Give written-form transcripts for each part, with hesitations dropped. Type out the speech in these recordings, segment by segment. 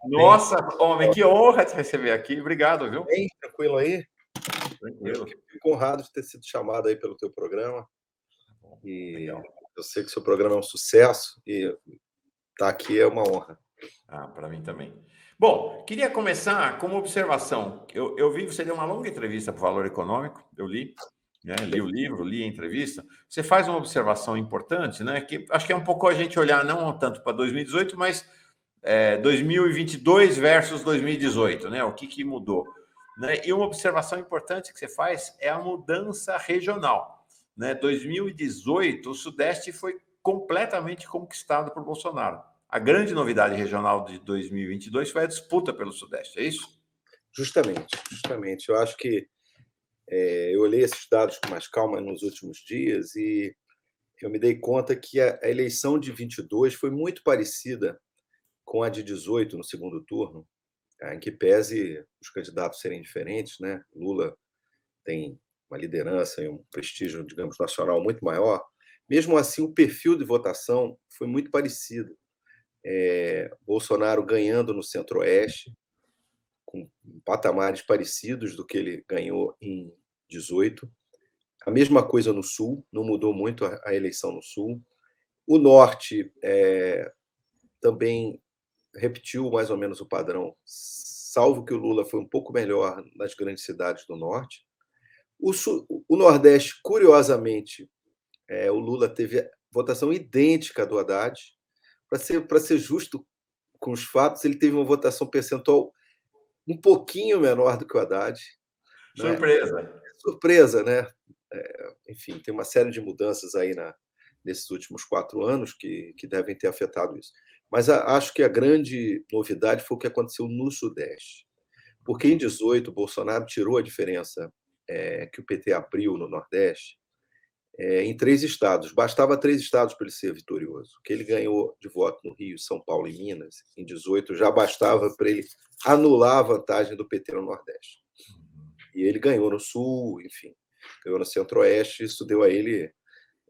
Nossa, homem, que honra te receber aqui. Obrigado, viu? Bem, tranquilo aí? Tranquilo. Eu fico honrado de ter sido chamado aí pelo teu programa. E Legal. eu sei que o seu programa é um sucesso e estar aqui é uma honra. Para mim também. Bom, queria começar com uma observação. Eu vi você deu uma longa entrevista para o Valor Econômico, eu li, né? Li o livro, li a entrevista. Você faz uma observação importante, né? Que acho que é um pouco a gente olhar não tanto para 2018, mas 2022 versus 2018, né? O que mudou? Né? E uma observação importante que você faz é a mudança regional. Né? 2018, o Sudeste foi completamente conquistado por Bolsonaro. A grande novidade regional de 2022 foi a disputa pelo Sudeste, é isso? Justamente. Eu acho que eu olhei esses dados com mais calma nos últimos dias e eu me dei conta que a eleição de 22 foi muito parecida com a de 18 no segundo turno, em que pese os candidatos serem diferentes, né? Lula tem uma liderança e um prestígio, digamos, nacional muito maior. Mesmo assim, o perfil de votação foi muito parecido. Bolsonaro ganhando no Centro-Oeste, com patamares parecidos do que ele ganhou em 18. A mesma coisa no Sul, não mudou muito a eleição no Sul. O Norte também repetiu mais ou menos o padrão, salvo que o Lula foi um pouco melhor nas grandes cidades do Norte. O Nordeste, curiosamente, o Lula teve votação idêntica à do Haddad. Para ser justo com os fatos, ele teve uma votação percentual um pouquinho menor do que o Haddad. Né? Surpresa. Surpresa, né? Enfim, tem uma série de mudanças aí nesses últimos 4 anos que devem ter afetado isso. Mas acho que a grande novidade foi o que aconteceu no Sudeste. Porque em 18, Bolsonaro tirou a diferença que o PT abriu no Nordeste em 3 estados. Bastava 3 estados para ele ser vitorioso. O que ele ganhou de voto no Rio, São Paulo e Minas, em 18, já bastava para ele anular a vantagem do PT no Nordeste. E ele ganhou no Sul, enfim, ganhou no Centro-Oeste, isso deu a ele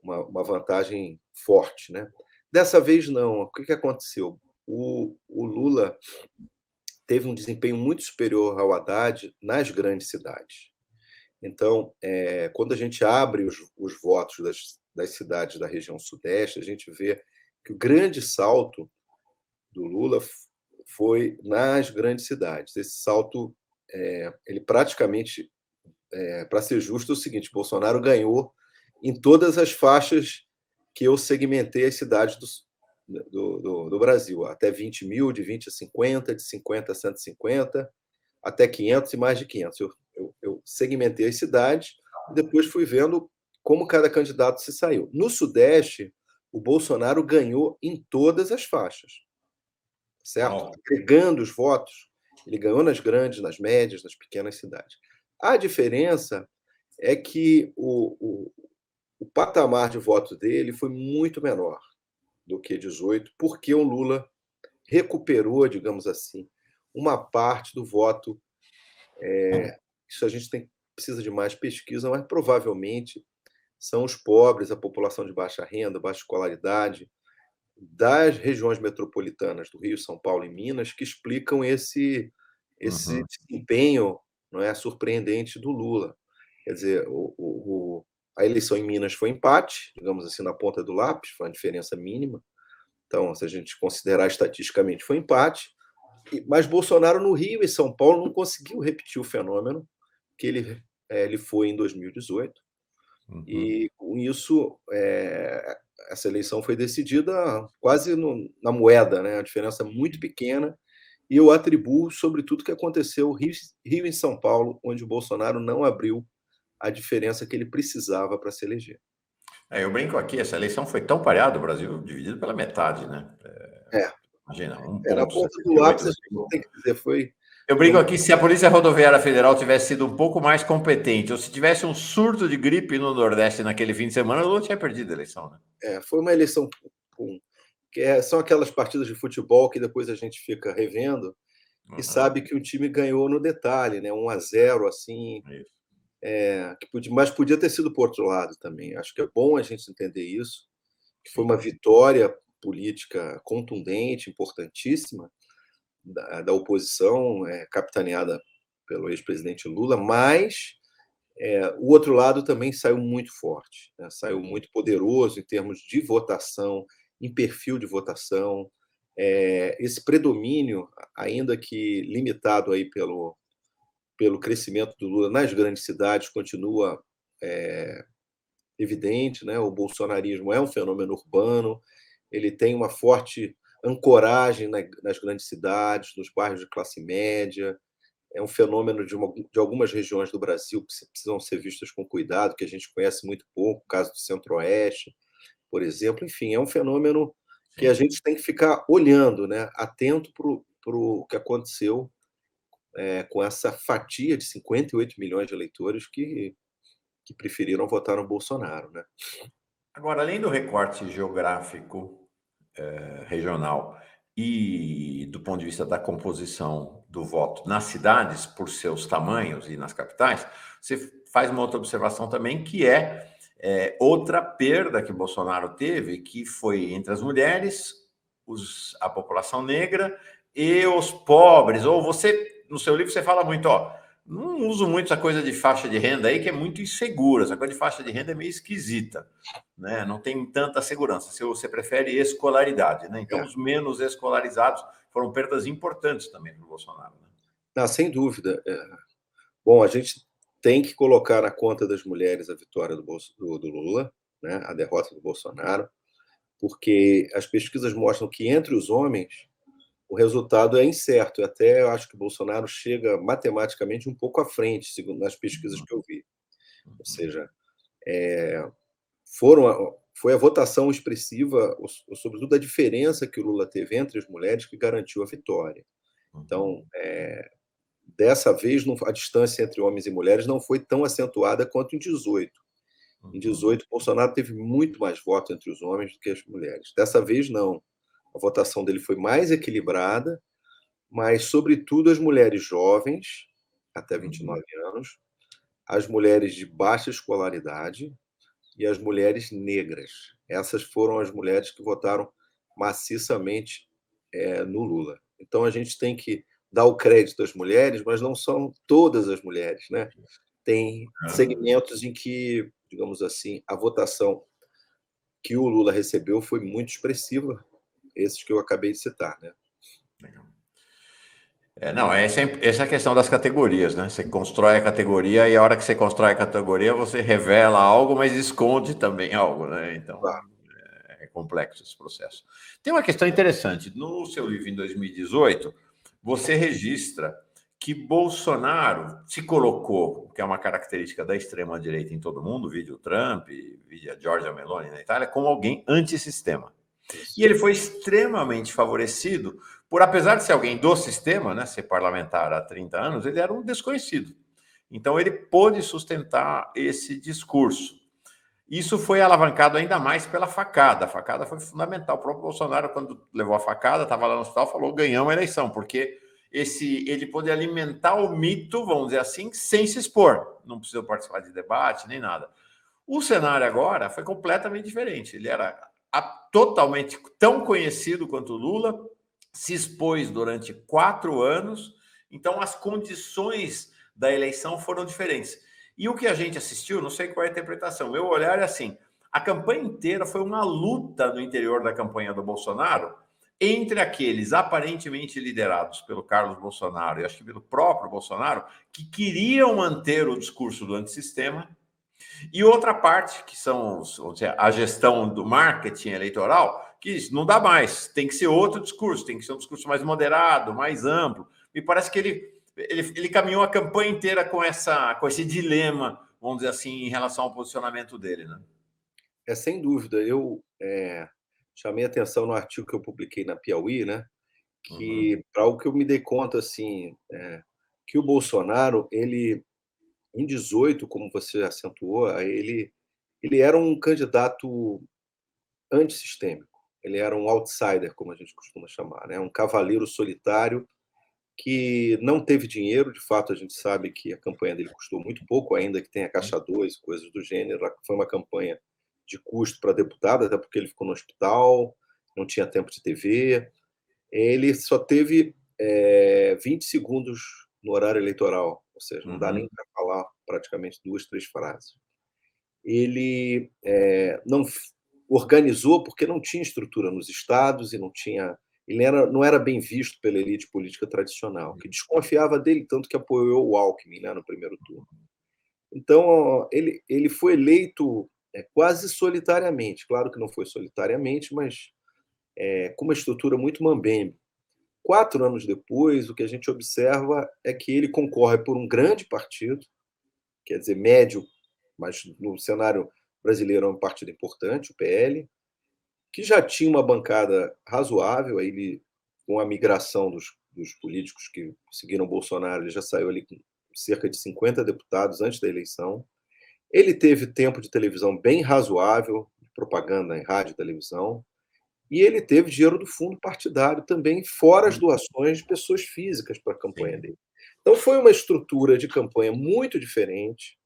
uma vantagem forte. Né? Dessa vez, não. O que aconteceu? O Lula teve um desempenho muito superior ao Haddad nas grandes cidades. Então, quando a gente abre os votos das cidades da região Sudeste, a gente vê que o grande salto do Lula foi nas grandes cidades. Esse salto, ele praticamente, para ser justo, é o seguinte: Bolsonaro ganhou em todas as faixas que eu segmentei as cidades do Brasil, até 20 mil, de 20 a 50, de 50 a 150, até 500 e mais de 500. Eu segmentei as cidades e depois fui vendo como cada candidato se saiu. No Sudeste, o Bolsonaro ganhou em todas as faixas, certo? Agregando os votos, ele ganhou nas grandes, nas médias, nas pequenas cidades. A diferença é que o patamar de voto dele foi muito menor do que 18, porque o Lula recuperou, digamos assim, uma parte do voto. Isso a gente precisa de mais pesquisa, mas provavelmente são os pobres, a população de baixa renda, baixa escolaridade, das regiões metropolitanas do Rio, São Paulo e Minas, que explicam esse desempenho, não é, surpreendente do Lula. Quer dizer, a eleição em Minas foi empate, digamos assim, na ponta do lápis, foi uma diferença mínima. Então, se a gente considerar estatisticamente, foi empate. Mas Bolsonaro no Rio e São Paulo não conseguiu repetir o fenômeno que ele foi em 2018. E, com isso, essa eleição foi decidida quase na moeda, né? A diferença muito pequena. E eu atribuo, sobretudo, o que aconteceu Rio e São Paulo, onde o Bolsonaro não abriu a diferença que ele precisava para se eleger. Eu brinco aqui, essa eleição foi tão pareada, o Brasil dividido pela metade, né? Imagina, Na ponta do lápis, a gente tem que dizer, foi... Eu brinco aqui, se a Polícia Rodoviária Federal tivesse sido um pouco mais competente, ou se tivesse um surto de gripe no Nordeste naquele fim de semana, o Lula tinha perdido a eleição, né? Foi uma eleição que são aquelas partidas de futebol que depois a gente fica revendo e sabe que o time ganhou no detalhe, né? 1-0, assim, mas podia ter sido por outro lado também. Acho que é bom a gente entender isso, que foi uma vitória política contundente, importantíssima, da oposição, capitaneada pelo ex-presidente Lula, mas o outro lado também saiu muito forte, né? Saiu muito poderoso em termos de votação, em perfil de votação. Esse predomínio, ainda que limitado aí pelo crescimento do Lula nas grandes cidades, continua evidente, né? O bolsonarismo é um fenômeno urbano, ele tem uma forte ancoragem nas grandes cidades, nos bairros de classe média. É um fenômeno de algumas regiões do Brasil que precisam ser vistas com cuidado, que a gente conhece muito pouco, o caso do Centro-Oeste, por exemplo. Enfim, é um fenômeno que a Sim. gente tem que ficar olhando, né? Atento para o que aconteceu com essa fatia de 58 milhões de eleitores que preferiram votar no Bolsonaro, né? Agora, além do recorte geográfico, regional e do ponto de vista da composição do voto nas cidades, por seus tamanhos e nas capitais, você faz uma outra observação também, que outra perda que Bolsonaro teve, que foi entre as mulheres, a população negra e os pobres. Ou você, no seu livro, você fala muito, não uso muito essa coisa de faixa de renda aí, que é muito insegura. Essa coisa de faixa de renda é meio esquisita, né? Não tem tanta segurança. Se você prefere escolaridade, né? Então, os menos escolarizados foram perdas importantes também para o Bolsonaro, né? Não, sem dúvida. Bom, a gente tem que colocar na conta das mulheres a vitória do Lula, né? A derrota do Bolsonaro, porque as pesquisas mostram que entre os homens o resultado é incerto. Até eu acho que o Bolsonaro chega matematicamente um pouco à frente, segundo nas pesquisas que eu vi. Ou seja, foi a votação expressiva, sobretudo a diferença que o Lula teve entre as mulheres, que garantiu a vitória. Então, dessa vez, a distância entre homens e mulheres não foi tão acentuada quanto em 18. Em 18, Bolsonaro teve muito mais votos entre os homens do que as mulheres. Dessa vez, não. A votação dele foi mais equilibrada, mas, sobretudo, as mulheres jovens, até 29 anos, as mulheres de baixa escolaridade e as mulheres negras. Essas foram as mulheres que votaram maciçamente no Lula. Então, a gente tem que dar o crédito às mulheres, mas não são todas as mulheres, né? Tem segmentos em que, digamos assim, a votação que o Lula recebeu foi muito expressiva, esses que eu acabei de citar, né? Não, essa é a questão das categorias, né? Você constrói a categoria e a hora que você constrói a categoria, você revela algo, mas esconde também algo, né? Então, Claro. é complexo esse processo. Tem uma questão interessante. No seu livro, em 2018, você registra que Bolsonaro se colocou, que é uma característica da extrema-direita em todo mundo, vídeo Trump, vídeo Giorgia Meloni na Itália, como alguém antissistema. E ele foi extremamente favorecido por, apesar de ser alguém do sistema, né, ser parlamentar há 30 anos, ele era um desconhecido. Então, ele pôde sustentar esse discurso. Isso foi alavancado ainda mais pela facada. A facada foi fundamental. O próprio Bolsonaro, quando levou a facada, estava lá no hospital, falou: ganhamos a eleição, porque ele pôde alimentar o mito, vamos dizer assim, sem se expor. Não precisou participar de debate, nem nada. O cenário agora foi completamente diferente. Ele era totalmente tão conhecido quanto o Lula, se expôs durante 4 anos, então as condições da eleição foram diferentes. E o que a gente assistiu, não sei qual é a interpretação, meu olhar é assim: a campanha inteira foi uma luta no interior da campanha do Bolsonaro entre aqueles aparentemente liderados pelo Carlos Bolsonaro e acho que pelo próprio Bolsonaro, que queriam manter o discurso do antissistema, e outra parte, que são a gestão do marketing eleitoral, que não dá mais, tem que ser outro discurso, tem que ser um discurso mais moderado, mais amplo. Me parece que ele caminhou a campanha inteira com esse dilema, vamos dizer assim, em relação ao posicionamento dele, né? Sem dúvida. Eu chamei atenção no artigo que eu publiquei na Piauí, né? Que, para o que eu me dei conta, assim, que o Bolsonaro, ele, em 18, como você acentuou, ele era um candidato antissistêmico. Ele era um outsider, como a gente costuma chamar, né? Um cavaleiro solitário que não teve dinheiro. De fato, a gente sabe que a campanha dele custou muito pouco, ainda que tenha Caixa 2, coisas do gênero. Foi uma campanha de custo para deputado, até porque ele ficou no hospital, não tinha tempo de TV. Ele só teve 20 segundos no horário eleitoral, ou seja, não dá nem para falar praticamente 2, 3 frases. Ele não organizou porque não tinha estrutura nos estados e não era bem visto pela elite política tradicional, que desconfiava dele, tanto que apoiou o Alckmin, né, no primeiro turno. Então, ele foi eleito quase solitariamente, claro que não foi solitariamente, mas com uma estrutura muito mambembe. 4 anos depois, o que a gente observa é que ele concorre por um grande partido, quer dizer, médio, mas no cenário brasileiro é um partido importante, o PL, que já tinha uma bancada razoável, ele, com a migração dos políticos que seguiram Bolsonaro, ele já saiu ali com cerca de 50 deputados antes da eleição. Ele teve tempo de televisão bem razoável, propaganda em rádio e televisão, e ele teve dinheiro do fundo partidário também, fora as doações de pessoas físicas para a campanha dele. Então, foi uma estrutura de campanha muito diferente,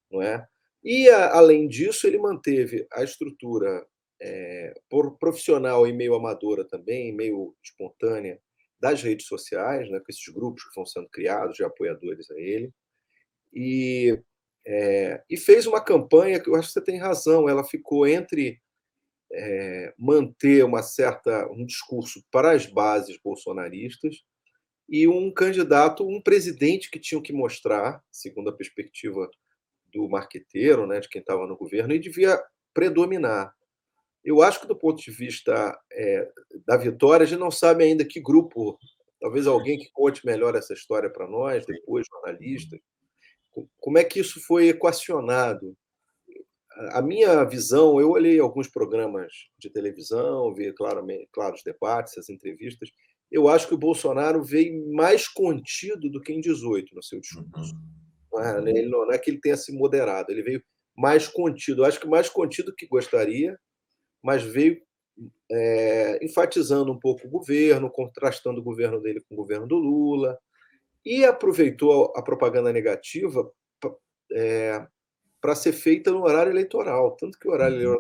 não é? E, além disso, ele manteve a estrutura profissional e meio amadora também, meio espontânea, das redes sociais, né, com esses grupos que vão sendo criados de apoiadores a ele, e fez uma campanha que eu acho que você tem razão, ela ficou entre manter um discurso para as bases bolsonaristas e um candidato, um presidente que tinham que mostrar, segundo a perspectiva do marqueteiro, né, de quem estava no governo, e devia predominar. Eu acho que, do ponto de vista da vitória, a gente não sabe ainda que grupo, talvez alguém que conte melhor essa história para nós, depois, jornalistas, como é que isso foi equacionado. A minha visão, eu olhei alguns programas de televisão, vi, claro, os debates, as entrevistas. Eu acho que o Bolsonaro veio mais contido do que em 18 no seu discurso. Não é que ele tenha se moderado, ele veio mais contido. Eu acho que mais contido que gostaria, mas veio enfatizando um pouco o governo, contrastando o governo dele com o governo do Lula, e aproveitou a propaganda negativa para ser feita no horário eleitoral. Tanto que o horário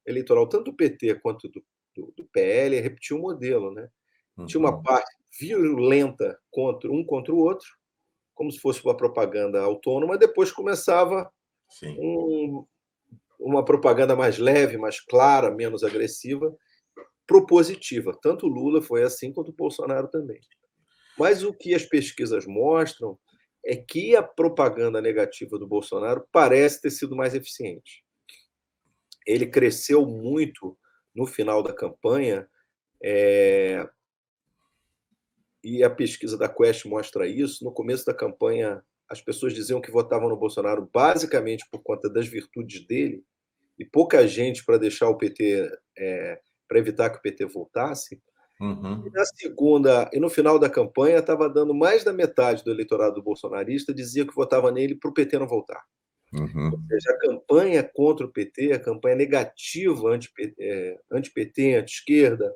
eleitoral, tanto do PT quanto do PL, repetiu o modelo. Né? Tinha uma parte violenta contra o outro, como se fosse uma propaganda autônoma, depois começava uma propaganda mais leve, mais clara, menos agressiva, propositiva. Tanto o Lula foi assim, quanto o Bolsonaro também. Mas o que as pesquisas mostram é que a propaganda negativa do Bolsonaro parece ter sido mais eficiente. Ele cresceu muito no final da campanha, e a pesquisa da Quest mostra isso. No começo da campanha, as pessoas diziam que votavam no Bolsonaro basicamente por conta das virtudes dele, e pouca gente para deixar o PT, para evitar que o PT voltasse. E na segunda, e no final da campanha, estava dando mais da metade do eleitorado bolsonarista dizia que votava nele para o PT não voltar. Ou seja, a campanha contra o PT, a campanha negativa anti-PT, anti-esquerda,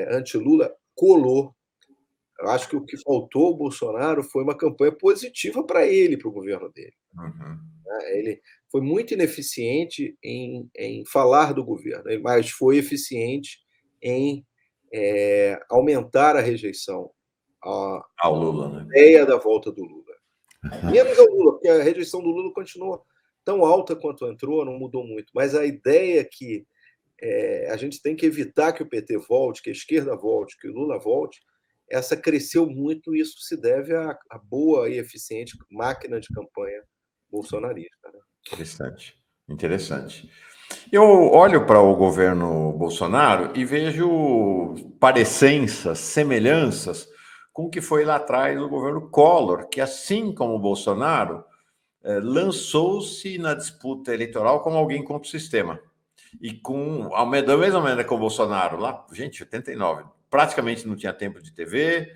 anti-Lula, colou. Eu acho que o que faltou ao Bolsonaro foi uma campanha positiva para ele, para o governo dele. Ele foi muito ineficiente em falar do governo, mas foi eficiente em aumentar a rejeição ao Lula, né? Ideia da volta do Lula. Menos ao Lula, porque a rejeição do Lula continuou tão alta quanto entrou, não mudou muito. Mas a ideia que a gente tem que evitar que o PT volte, que a esquerda volte, que o Lula volte, essa cresceu muito, e isso se deve à boa e eficiente máquina de campanha bolsonarista. Né? Interessante. Eu olho para o governo Bolsonaro e vejo parecenças, semelhanças com o que foi lá atrás o governo Collor, que, assim como o Bolsonaro, lançou-se na disputa eleitoral como alguém contra o sistema. E da mesma maneira que o Bolsonaro, lá, gente, 89, praticamente não tinha tempo de TV,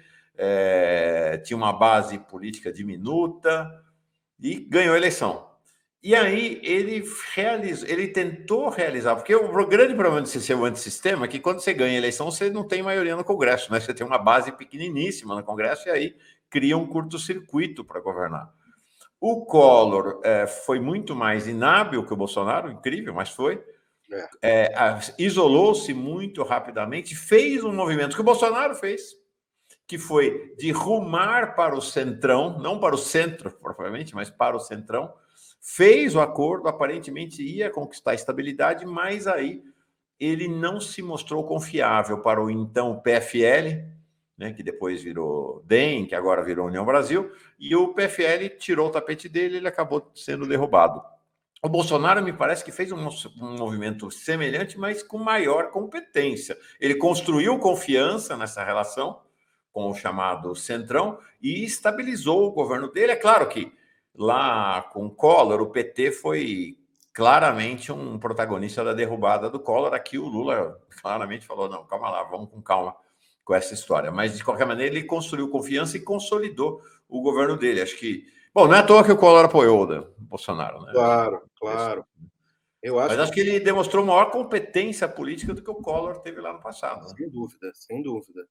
tinha uma base política diminuta e ganhou a eleição. E aí ele tentou realizar, porque o grande problema de ser o antissistema é que quando você ganha a eleição, você não tem maioria no Congresso, né? Você tem uma base pequeniníssima no Congresso e aí cria um curto-circuito para governar. O Collor foi muito mais inábil que o Bolsonaro, incrível, mas foi. Isolou-se muito rapidamente, fez um movimento que o Bolsonaro fez, que foi de rumar para o centrão, não para o centro, provavelmente, mas para o centrão, fez o acordo, aparentemente ia conquistar estabilidade, mas aí ele não se mostrou confiável para o então PFL, né, que depois virou DEM, que agora virou União Brasil, e o PFL tirou o tapete dele e ele acabou sendo derrubado. O Bolsonaro me parece que fez um movimento semelhante, mas com maior competência. Ele construiu confiança nessa relação com o chamado Centrão e estabilizou o governo dele. É claro que lá com o Collor, o PT foi claramente um protagonista da derrubada do Collor. Aqui o Lula claramente falou, não, calma lá, vamos com calma com essa história. Mas, de qualquer maneira, ele construiu confiança e consolidou o governo dele. Acho que... Bom, não é à toa que o Collor apoiou o Bolsonaro, né? Claro, claro. Eu Mas acho que ele demonstrou maior competência política do que o Collor teve lá no passado. Né? Sem dúvida, sem dúvida.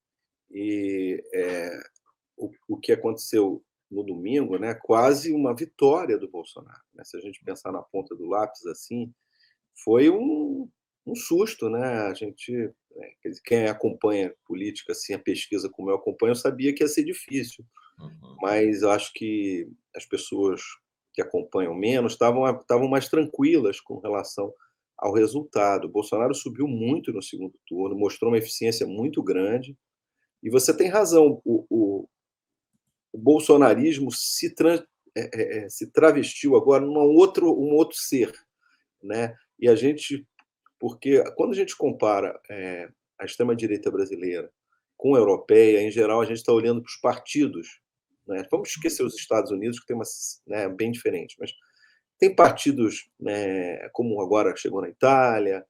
E o que aconteceu no domingo, né, quase uma vitória do Bolsonaro. Né? Se a gente pensar na ponta do lápis assim, foi um susto, né? A gente, quem acompanha política, assim, a pesquisa como eu acompanho, sabia que ia ser difícil. Mas eu acho que as pessoas que acompanham menos estavam mais tranquilas com relação ao resultado. O Bolsonaro subiu muito no segundo turno, mostrou uma eficiência muito grande. E você tem razão, o bolsonarismo se travestiu agora num um outro ser, né? E a gente, porque quando a gente compara a extrema-direita brasileira com a europeia, em geral, a gente está olhando para os partidos, né? Vamos esquecer os Estados Unidos, que tem uma, né, bem diferente, mas tem partidos, né, como agora chegou na Itália,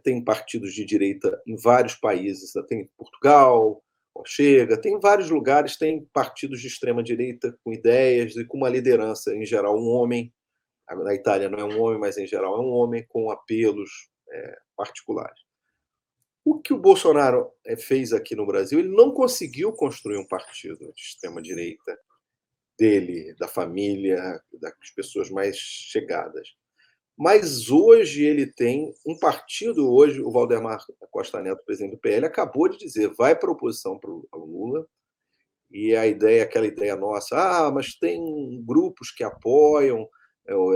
tem partidos de direita em vários países, tem Portugal, chega, tem vários lugares, tem partidos de extrema direita com ideias e com uma liderança, em geral, um homem. Na Itália não é um homem, mas em geral é um homem com apelos particulares. O que o Bolsonaro fez aqui no Brasil, ele não conseguiu construir um partido de extrema direita dele, da família, das pessoas mais chegadas. Mas hoje ele tem um partido, hoje o Valdemar Costa Neto, presidente do PL, acabou de dizer, vai para a oposição para o Lula, e a ideia, aquela ideia nossa, mas tem grupos que apoiam,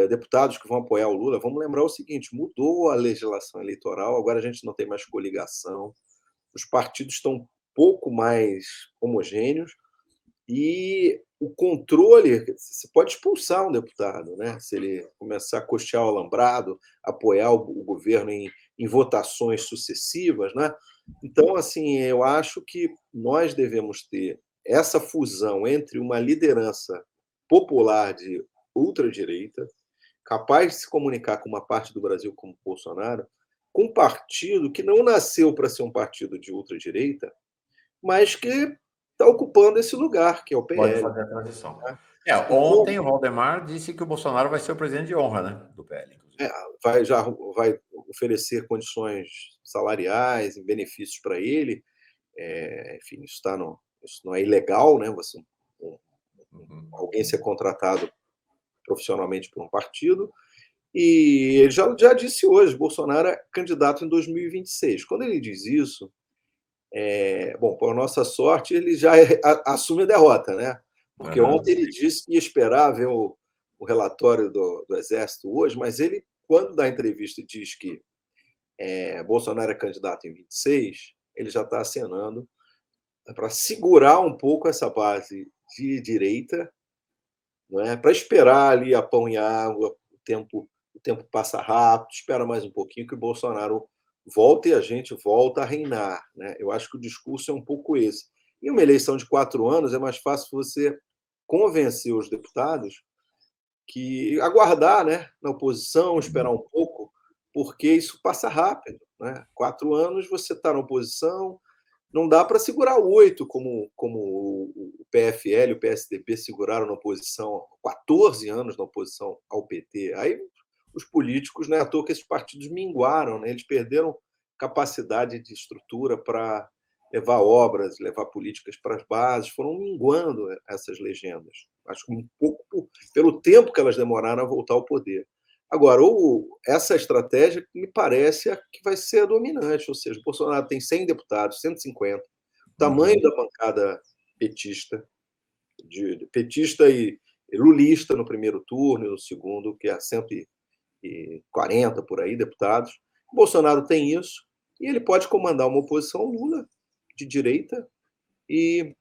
deputados que vão apoiar o Lula. Vamos lembrar o seguinte, mudou a legislação eleitoral, agora a gente não tem mais coligação, os partidos estão um pouco mais homogêneos, e o controle, você pode expulsar um deputado, né? Se ele começar a costear o alambrado, apoiar o governo em votações sucessivas, né? Então, assim, eu acho que nós devemos ter essa fusão entre uma liderança popular de ultradireita, capaz de se comunicar com uma parte do Brasil como Bolsonaro, com um partido que não nasceu para ser um partido de ultradireita, mas que está ocupando esse lugar, que é o PL. Pode fazer a transição. Né? Ontem o Valdemar disse que o Bolsonaro vai ser o presidente de honra, né, do PL. Já vai oferecer condições salariais e benefícios para ele. Enfim, isso não é ilegal, né? Alguém ser contratado profissionalmente por um partido. E ele já disse hoje, Bolsonaro é candidato em 2026. Quando ele diz isso, bom, por nossa sorte, ele já assume a derrota, né? Porque ontem ele disse que ia esperar ver o relatório do Exército hoje, mas ele, quando dá entrevista e diz que Bolsonaro é candidato em 26, ele já está acenando para segurar um pouco essa base de direita, não é? Para esperar ali a pão e água, o tempo passa rápido, espera mais um pouquinho que o Bolsonaro volta e a gente volta a reinar. Né? Eu acho que o discurso é um pouco esse. Em uma eleição de 4 anos, é mais fácil você convencer os deputados que aguardar, né, na oposição, esperar um pouco, porque isso passa rápido. Né? 4 anos você está na oposição, não dá para segurar 8, como o PFL e o PSDB seguraram na oposição, 14 anos na oposição ao PT. Aí os políticos, né, à toa que esses partidos minguaram, né, eles perderam capacidade de estrutura para levar obras, levar políticas para as bases, foram minguando essas legendas. Acho que um pouco pelo tempo que elas demoraram a voltar ao poder. Agora, essa estratégia me parece a que vai ser a dominante, ou seja, o Bolsonaro tem 100 deputados, 150, o tamanho da bancada petista, petista e lulista no primeiro turno e no segundo, que é 140 por aí deputados. O Bolsonaro tem isso e ele pode comandar uma oposição ao Lula de direita e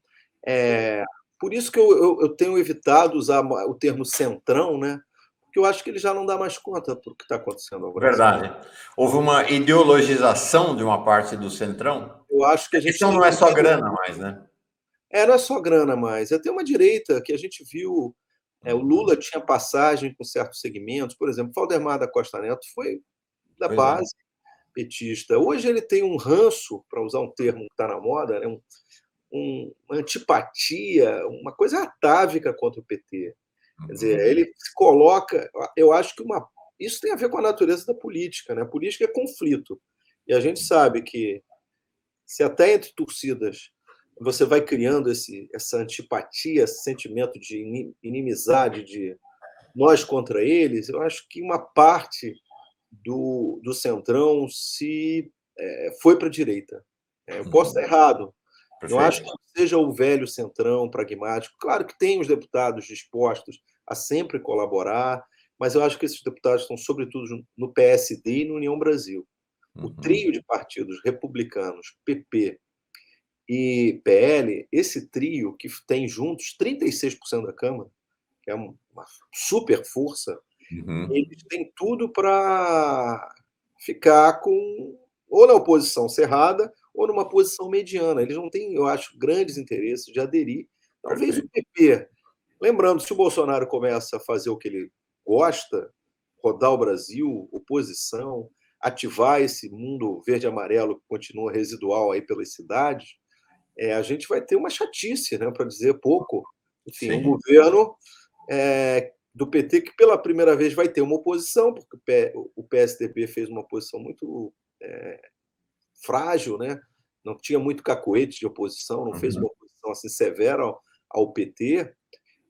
por isso que eu tenho evitado usar o termo centrão, né? Porque eu acho que ele já não dá mais conta do que está acontecendo no Brasil. Verdade. Houve uma ideologização de uma parte do centrão. Eu acho que A a gente questão tem não é só vivido. grana mais, né? Não é só grana mais. Tem uma direita que a gente viu. O Lula tinha passagem com certos segmentos. Por exemplo, Valdemar da Costa Neto foi da Pois é. base petista. Hoje ele tem um ranço, para usar um termo que está na moda, né? Uma antipatia, uma coisa atávica contra o PT. Quer dizer, ele se coloca. Eu acho que isso tem a ver com a natureza da política, né? A política é conflito. E a gente sabe que, se até entre torcidas você vai criando essa antipatia, esse sentimento de inimizade, de nós contra eles, eu acho que uma parte do Centrão foi para a direita. Eu posso estar errado. Não acho Perfeito. que seja o velho Centrão pragmático. Claro que tem os deputados dispostos a sempre colaborar, mas eu acho que esses deputados estão, sobretudo, no PSD e no União Brasil. O trio de partidos republicanos, PP e PL, esse trio que tem juntos 36% da Câmara, que é uma super força, eles têm tudo para ficar ou na oposição cerrada ou numa posição mediana. Eles não têm, eu acho, grandes interesses de aderir. Talvez o Perfeito. PP, lembrando, se o Bolsonaro começa a fazer o que ele gosta, rodar o Brasil, oposição, ativar esse mundo verde-amarelo que continua residual aí pelas cidades, a gente vai ter uma chatice, né, para dizer pouco. Enfim, um Sim. governo do PT que pela primeira vez vai ter uma oposição, porque o PSDB fez uma oposição muito frágil, né? Não tinha muito cacoete de oposição, não fez uma oposição assim severa ao PT,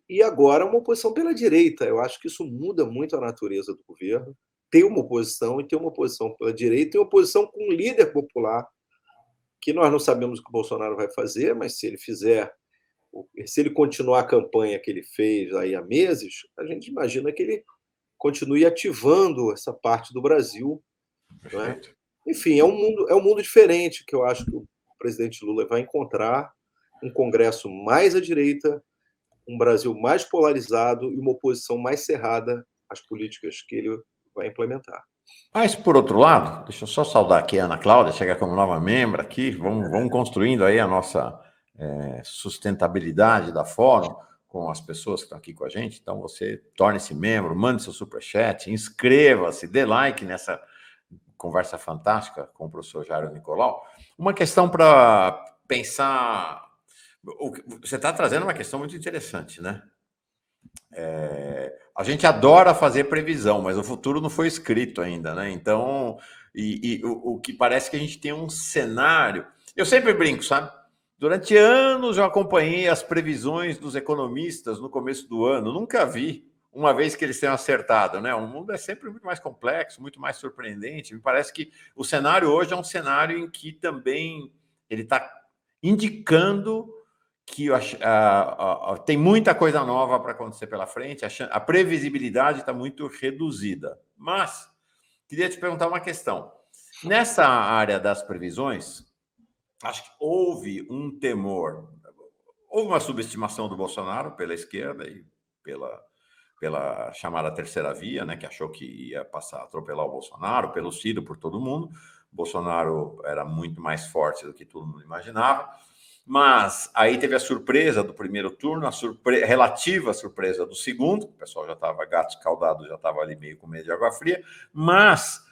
e agora uma oposição pela direita. Eu acho que isso muda muito a natureza do governo. Ter uma oposição e ter uma oposição pela direita e uma oposição com um líder popular, que nós não sabemos o que o Bolsonaro vai fazer, mas se ele continuar a campanha que ele fez aí há meses, a gente imagina que ele continue ativando essa parte do Brasil, não é? Perfeito. Enfim, é um mundo diferente que eu acho que o presidente Lula vai encontrar, um Congresso mais à direita, um Brasil mais polarizado e uma oposição mais cerrada às políticas que ele vai implementar. Mas, por outro lado, deixa eu só saudar aqui a Ana Cláudia, chega como nova membro aqui, vamos construindo aí a nossa sustentabilidade da Fórum com as pessoas que estão aqui com a gente. Então, você torne-se membro, mande seu superchat, inscreva-se, dê like nessa conversa fantástica com o professor Jairo Nicolau. Uma questão para pensar... Você está trazendo uma questão muito interessante, né? A gente adora fazer previsão, mas o futuro não foi escrito ainda, né? Então, o que parece que a gente tem um cenário. Eu sempre brinco, sabe? Durante anos eu acompanhei as previsões dos economistas no começo do ano. Nunca vi uma vez que eles tenham acertado, né? O mundo é sempre muito mais complexo, muito mais surpreendente. Me parece que o cenário hoje é um cenário em que também ele está indicando que tem muita coisa nova para acontecer pela frente, a previsibilidade está muito reduzida. Mas queria te perguntar uma questão. Nessa área das previsões, acho que houve um temor, houve uma subestimação do Bolsonaro pela esquerda e pela chamada terceira via, né, que achou que ia passar a atropelar o Bolsonaro, pelo Ciro, por todo mundo. O Bolsonaro era muito mais forte do que todo mundo imaginava. Mas aí teve a surpresa do primeiro turno, relativa surpresa do segundo, o pessoal já estava gato escaldado, já estava ali meio com medo de água fria, mas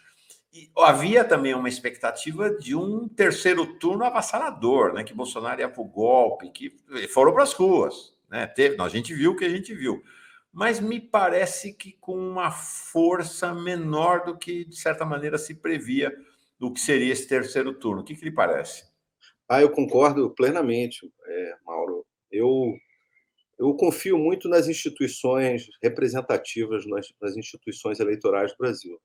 havia também uma expectativa de um terceiro turno avassalador, né? Que Bolsonaro ia para o golpe, que foram para as ruas, né? A gente viu o que a gente viu, mas me parece que com uma força menor do que, de certa maneira, se previa do que seria esse terceiro turno. O que lhe parece? Eu concordo plenamente, Mauro. Eu confio muito nas instituições representativas, nas instituições eleitorais do Brasil.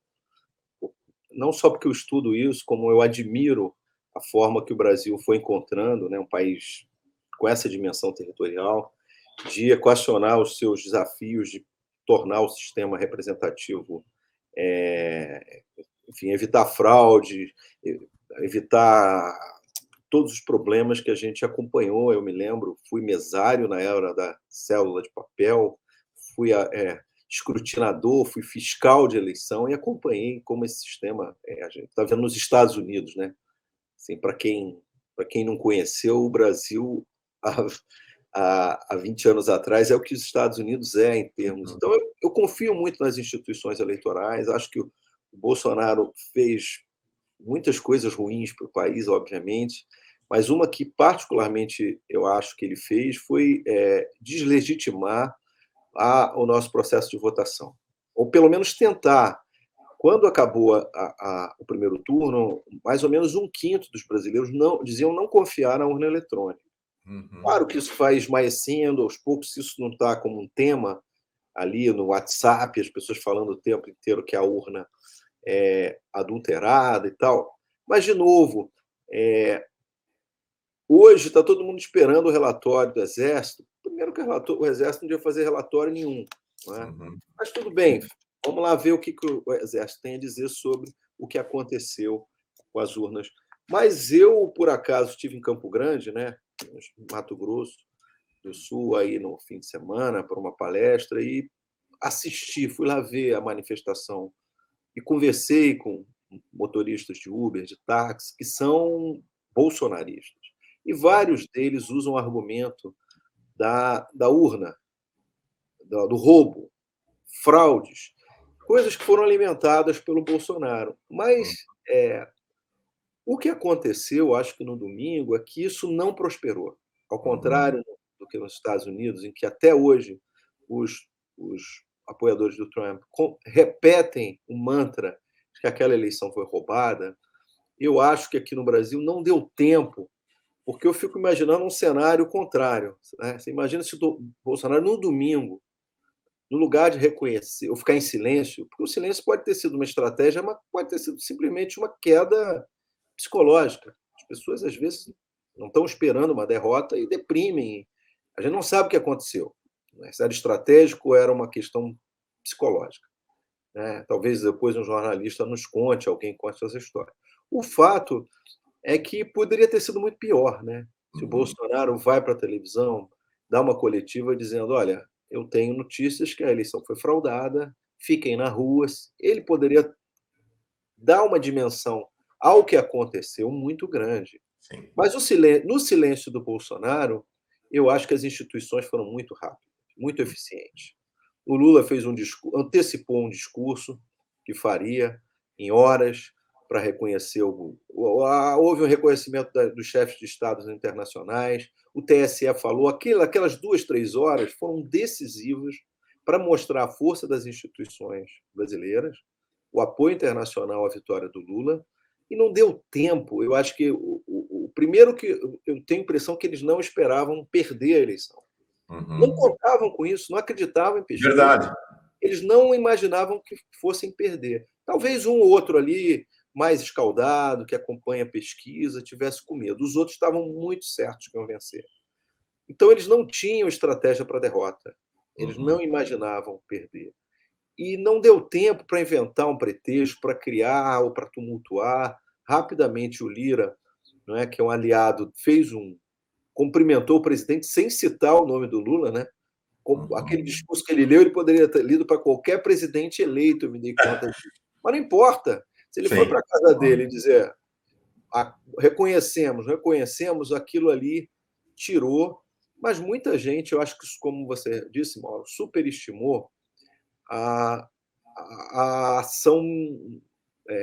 Não só porque eu estudo isso, como eu admiro a forma que o Brasil foi encontrando, né, um país com essa dimensão territorial, de equacionar os seus desafios de tornar o sistema representativo, enfim, evitar fraude, evitar todos os problemas que a gente acompanhou. Eu me lembro, fui mesário na era da cédula de papel, fui escrutinador, fui fiscal de eleição e acompanhei como esse sistema, a gente está vendo nos Estados Unidos, né? Assim, para quem não conheceu, o Brasil há 20 anos atrás é o que os Estados Unidos em termos. Então, eu confio muito nas instituições eleitorais, acho que o Bolsonaro fez muitas coisas ruins para o país, obviamente, mas uma que particularmente eu acho que ele fez foi deslegitimar o nosso processo de votação, ou pelo menos tentar. Quando acabou o primeiro turno, mais ou menos 1/5 dos brasileiros diziam não confiar na urna eletrônica. Claro que isso vai esmaecendo, aos poucos, se isso não está como um tema ali no WhatsApp, as pessoas falando o tempo inteiro que a urna é adulterada e tal. Mas, de novo, hoje está todo mundo esperando o relatório do Exército. Primeiro que o Exército não devia fazer relatório nenhum. Não é? Mas tudo bem, vamos lá ver o que o Exército tem a dizer sobre o que aconteceu com as urnas. Mas eu, por acaso, estive em Campo Grande, né, no Mato Grosso do Sul, aí no fim de semana, para uma palestra, e fui lá ver a manifestação e conversei com motoristas de Uber, de táxi, que são bolsonaristas. E vários deles usam o argumento da urna, do roubo, fraudes, coisas que foram alimentadas pelo Bolsonaro. Mas o que aconteceu, acho que no domingo, é que isso não prosperou. Ao contrário do que nos Estados Unidos, em que até hoje os apoiadores do Trump repetem o mantra de que aquela eleição foi roubada, eu acho que aqui no Brasil não deu tempo, porque eu fico imaginando um cenário contrário. Né? Você imagina se o Bolsonaro, no domingo, no lugar de reconhecer ou ficar em silêncio, porque o silêncio pode ter sido uma estratégia, mas pode ter sido simplesmente uma queda psicológica. As pessoas, às vezes, não estão esperando uma derrota e deprimem. A gente não sabe o que aconteceu. Se era estratégico ou era uma questão psicológica. Né? Talvez depois um jornalista nos conte, alguém conte essa história. O fato é que poderia ter sido muito pior. Né? Se o Bolsonaro vai para a televisão, dá uma coletiva dizendo: olha, eu tenho notícias que a eleição foi fraudada, fiquem na rua. Ele poderia dar uma dimensão ao que aconteceu muito grande. Sim. Mas no silêncio do Bolsonaro, eu acho que as instituições foram muito rápidas, muito eficientes. O Lula fez antecipou um discurso que faria em horas para reconhecer houve um reconhecimento dos chefes de estados internacionais. O TSE falou, aquelas 2, 3 horas foram decisivas para mostrar a força das instituições brasileiras, o apoio internacional à vitória do Lula, e não deu tempo. Eu acho que o primeiro que eu tenho a impressão que eles não esperavam perder a eleição. Não contavam com isso, não acreditavam em pesquisa. Verdade. Eles não imaginavam que fossem perder. Talvez um ou outro ali, mais escaldado, que acompanha a pesquisa, tivesse com medo. Os outros estavam muito certos que iam vencer. Então, eles não tinham estratégia para a derrota. Eles não imaginavam perder. E não deu tempo para inventar um pretexto, para criar ou para tumultuar. Rapidamente, o Lira, não é, que é um aliado, cumprimentou o presidente sem citar o nome do Lula, né? Aquele discurso que ele leu, ele poderia ter lido para qualquer presidente eleito, eu me dei conta disso. Mas não importa. Se ele for para a casa dele e dizer reconhecemos, aquilo ali tirou. Mas muita gente, eu acho que, como você disse, Mauro, superestimou a ação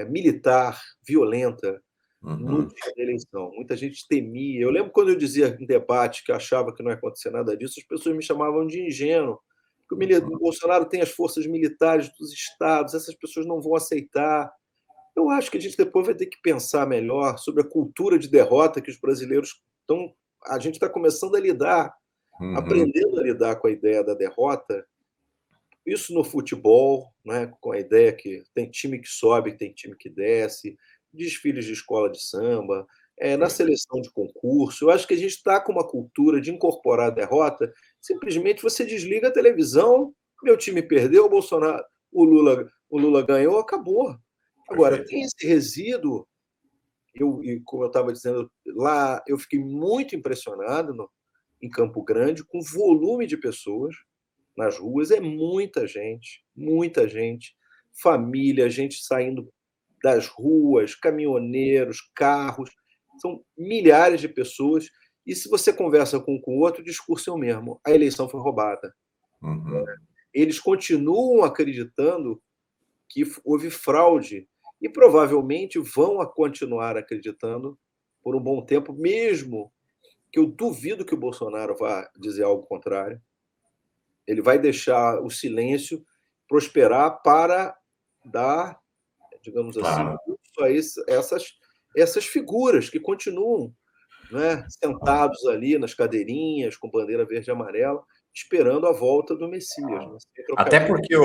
militar violenta no dia da eleição. Muita gente temia. Eu lembro quando eu dizia em debate que achava que não ia acontecer nada disso, as pessoas me chamavam de ingênuo. Porque o Bolsonaro tem as forças militares dos estados, essas pessoas não vão aceitar. Eu acho que a gente depois vai ter que pensar melhor sobre a cultura de derrota que os brasileiros estão. A gente está começando a lidar, aprendendo a lidar com a ideia da derrota. Isso no futebol, né, com a ideia que tem time que sobe, tem time que desce, desfiles de escola de samba, na seleção de concurso. Eu acho que a gente está com uma cultura de incorporar a derrota. Simplesmente você desliga a televisão, meu time perdeu, o Lula ganhou, acabou. Agora, Perfeito. tem esse resíduo, e como eu estava dizendo lá, eu fiquei muito impressionado em Campo Grande com o volume de pessoas nas ruas, é muita gente, família, gente saindo das ruas, caminhoneiros, carros, são milhares de pessoas. E se você conversa com o outro, o discurso é o mesmo: a eleição foi roubada. Uhum. Eles continuam acreditando que houve fraude e provavelmente vão continuar acreditando por um bom tempo, mesmo que eu duvido que o Bolsonaro vá dizer algo contrário. Ele vai deixar o silêncio prosperar para dar, digamos assim, Claro. a essas figuras que continuam, né, sentados ali nas cadeirinhas com bandeira verde e amarela, esperando a volta do Messias, né, sem trocar Até de. porque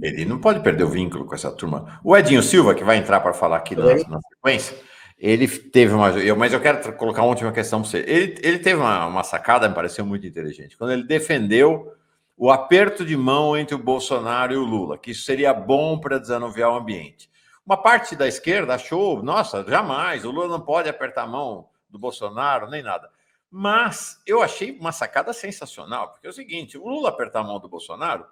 ele não pode perder o vínculo com essa turma. O Edinho Silva, que vai entrar para falar aqui na sequência, ele teve uma. Mas eu quero colocar uma última questão para você. Ele teve uma sacada, me pareceu muito inteligente, quando ele defendeu o aperto de mão entre o Bolsonaro e o Lula, que isso seria bom para desanuviar o ambiente. Uma parte da esquerda achou, nossa, jamais, o Lula não pode apertar a mão do Bolsonaro, nem nada. Mas eu achei uma sacada sensacional, porque é o seguinte: o Lula apertar a mão do Bolsonaro,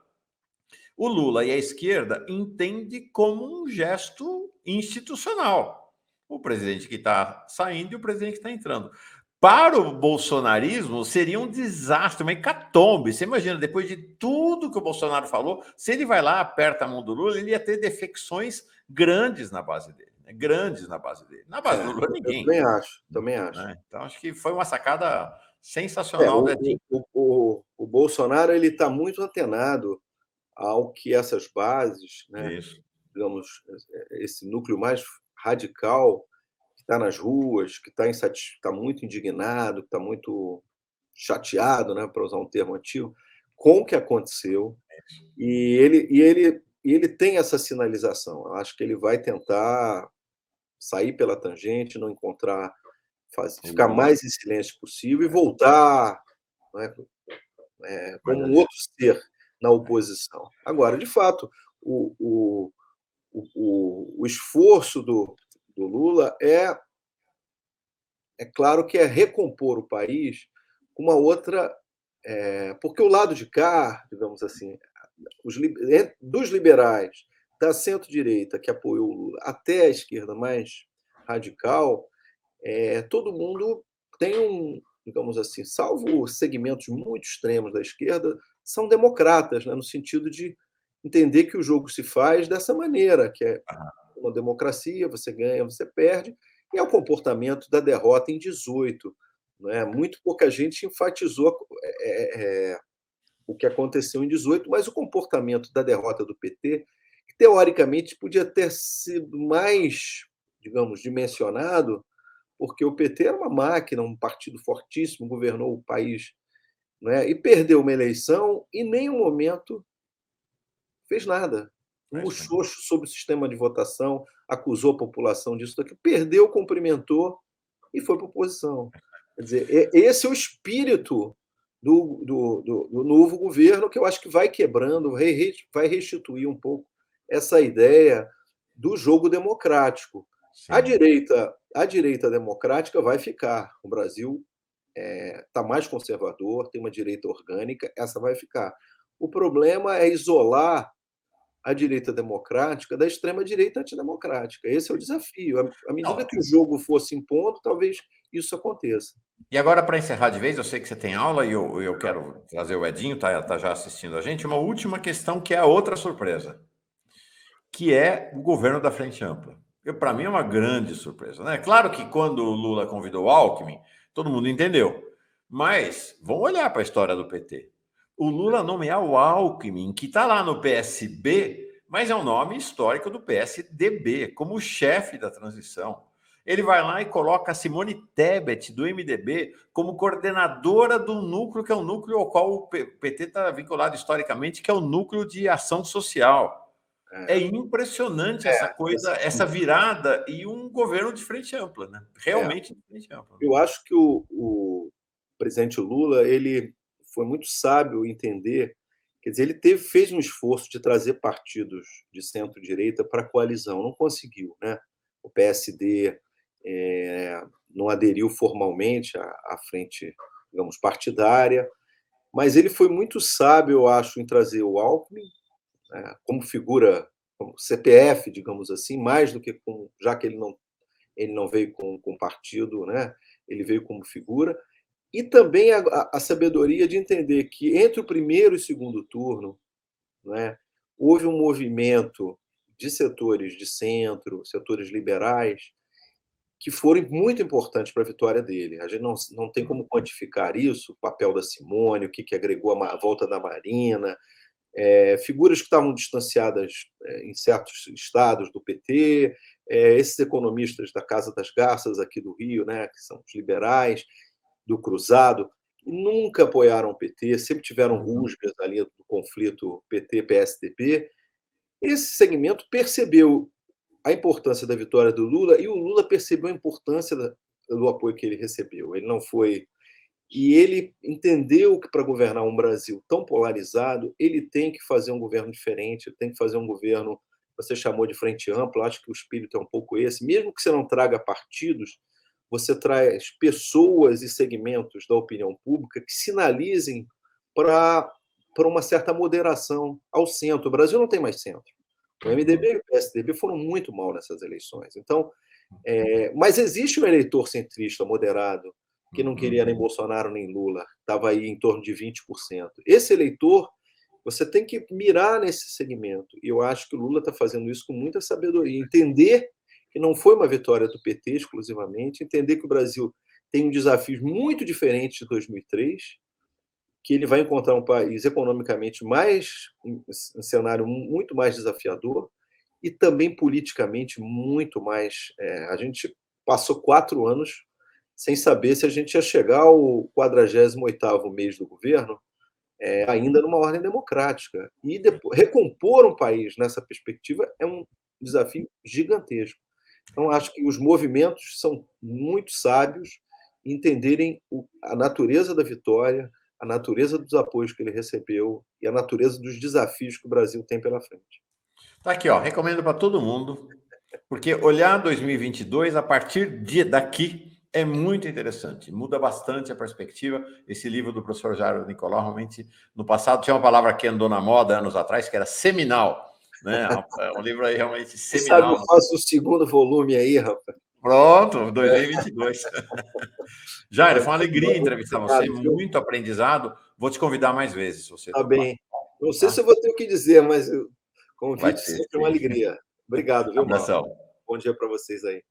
o Lula e a esquerda entendem como um gesto institucional. O presidente que está saindo e o presidente que está entrando. Para o bolsonarismo, seria um desastre, uma hecatombe. Você imagina, depois de tudo que o Bolsonaro falou, se ele vai lá, aperta a mão do Lula, ele ia ter defecções grandes na base dele. Né? Grandes na base dele. Na base do Lula, Eu ninguém. também acho, também acho. Né? Então, acho que foi uma sacada sensacional do Edinho. O Bolsonaro ele está muito antenado ao que essas bases, né, Isso. digamos, esse núcleo mais radical que está nas ruas, que está muito indignado, que está muito chateado, né, para usar um termo antigo, com o que aconteceu. E ele tem essa sinalização. Eu acho que ele vai tentar sair pela tangente, não encontrar, ficar mais em silêncio possível e voltar, né, como um outro ser na oposição. Agora, de fato, o esforço do Lula é claro que é recompor o país com uma outra. Porque o lado de cá, digamos assim, dos liberais, da centro-direita que apoiou o Lula, até a esquerda mais radical, todo mundo tem digamos assim, salvo segmentos muito extremos da esquerda, são democratas, né, no sentido de entender que o jogo se faz dessa maneira, que é uma democracia, você ganha, você perde, e é o comportamento da derrota em 18. Né? Muito pouca gente enfatizou o que aconteceu em 18, mas o comportamento da derrota do PT, que teoricamente podia ter sido mais, digamos, dimensionado, porque o PT era uma máquina, um partido fortíssimo, governou o país, né? E perdeu uma eleição e em nenhum momento fez nada. Um muxoxo sobre o sistema de votação, acusou a população disso, daqui, perdeu, cumprimentou e foi para a oposição. Quer dizer, esse é o espírito do novo governo, que eu acho que vai quebrando, vai restituir um pouco essa ideia do jogo democrático. Sim. A direita democrática vai ficar. O Brasil está mais conservador, tem uma direita orgânica, essa vai ficar. O problema é isolar a direita democrática da extrema-direita antidemocrática. Esse é o desafio. À medida Não, que o jogo for se impondo, talvez isso aconteça. e agora, para encerrar de vez, eu sei que você tem aula e eu quero trazer o Edinho, tá já assistindo a gente. Uma última questão que é a outra surpresa, que é o governo da Frente Ampla. Para mim é uma grande surpresa. Né? Claro que quando o Lula convidou o Alckmin, todo mundo entendeu. Mas vamos olhar para a história do PT. O Lula nomear o Alckmin, que está lá no PSB, mas é um nome histórico do PSDB, como chefe da transição. Ele vai lá e coloca a Simone Tebet, do MDB, como coordenadora do núcleo, que é um núcleo ao qual o PT está vinculado historicamente, que é o núcleo de ação social. É impressionante essa coisa, essa virada e um governo de frente ampla, né? Realmente de frente ampla. Eu acho que o presidente Lula ele foi muito sábio em entender, quer dizer, ele fez um esforço de trazer partidos de centro-direita para a coalizão, não conseguiu, né? O PSD não aderiu formalmente à frente, digamos, partidária, mas ele foi muito sábio, eu acho, em trazer o Alckmin, né, como figura, como CPF, digamos assim, mais do que já que ele não veio com partido, né? Ele veio como figura, e também a sabedoria de entender que entre o primeiro e o segundo turno, né, houve um movimento de setores de centro, setores liberais, que foram muito importantes para a vitória dele. A gente não tem como quantificar isso, o papel da Simone, o que agregou a volta da Marina, figuras que estavam distanciadas em certos estados do PT, esses economistas da Casa das Garças aqui do Rio, né, que são os liberais, do Cruzado, nunca apoiaram o PT, sempre tiveram rusgas ali do conflito PT-PSDB. Esse segmento percebeu a importância da vitória do Lula e o Lula percebeu a importância do apoio que ele recebeu. Ele não foi. E ele entendeu que para governar um Brasil tão polarizado, ele tem que fazer um governo diferente, tem que fazer um governo, você chamou de frente ampla, acho que o espírito é um pouco esse. Mesmo que você não traga partidos, você traz pessoas e segmentos da opinião pública que sinalizem para uma certa moderação ao centro. O Brasil não tem mais centro. O MDB e o PSDB foram muito mal nessas eleições. Então, mas existe um eleitor centrista moderado que não queria nem Bolsonaro nem Lula, estava aí em torno de 20%. Esse eleitor, você tem que mirar nesse segmento. E eu acho que o Lula está fazendo isso com muita sabedoria. Entender que não foi uma vitória do PT exclusivamente, entender que o Brasil tem um desafio muito diferente de 2003, que ele vai encontrar um país economicamente um cenário muito mais desafiador e também politicamente muito mais. A gente passou 4 anos sem saber se a gente ia chegar ao 48º mês do governo ainda numa ordem democrática. E depois, recompor um país nessa perspectiva é um desafio gigantesco. Então, acho que os movimentos são muito sábios em entenderem a natureza da vitória, a natureza dos apoios que ele recebeu e a natureza dos desafios que o Brasil tem pela frente. Tá aqui, ó, recomendo para todo mundo, porque olhar 2022 a partir daqui é muito interessante, muda bastante a perspectiva. Esse livro do professor Jairo Nicolau, realmente, no passado tinha uma palavra que andou na moda anos atrás, que era seminal, né? É um livro aí realmente seminal. Sabe, eu faço o segundo volume aí, rapaz. Pronto, 2022. Jairo, foi uma alegria entrevistar você, muito aprendizado. Vou te convidar mais vezes, se você tá bem. Não sei se eu vou ter o que dizer, mas o convite sempre é uma alegria. Obrigado, viu, Mauro? Bom dia para vocês aí.